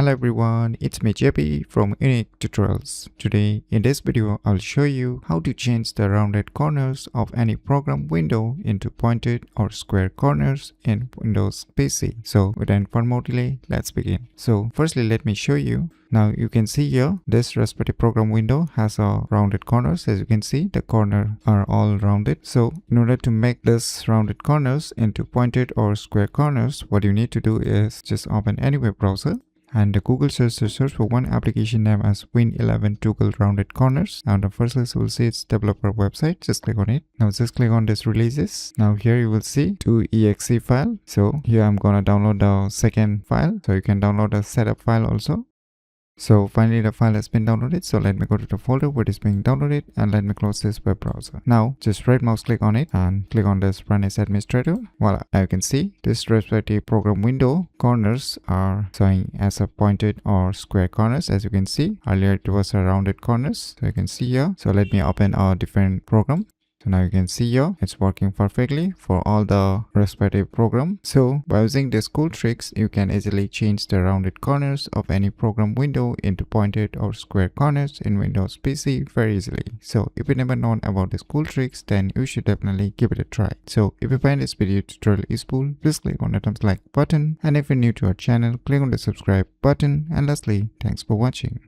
Hello everyone, it's me JP from UniqueTutorials. Today in this video I'll show you how to change the rounded corners of any program window into pointed or square corners in Windows PC. So without further delay, let's begin. So firstly let me show you. Now you can see here this respective program window has a rounded corners. As you can see, the corners are all rounded. So in order to make this rounded corners into pointed or square corners, what you need to do is just open any web browser and the Google search for one application name as Win11 Toggle Rounded Corners. Now the first list you will see its developer website. Just click on it. Now just click on this releases. Now here you will see 2exe file. So here I'm gonna download the second file. So you can download the setup file also. So finally the file has been downloaded. So let me go to the folder where it is being downloaded and let me close this web browser. Now just right mouse click on it and click on this run as administrator. Voila, now you can see this respective program window corners are showing as a pointed or square corners. As you can see earlier it was a rounded corners. So you can see here. So let me open a different program. So now you can see here it's working perfectly for all the respective program. So by using these cool tricks, you can easily change the rounded corners of any program window into pointed or square corners in Windows PC very easily. So if you never known about these cool tricks, then you should definitely give it a try. So if you find this video tutorial useful, please click on the thumbs like button, and if you're new to our channel, click on the subscribe button, and lastly, thanks for watching.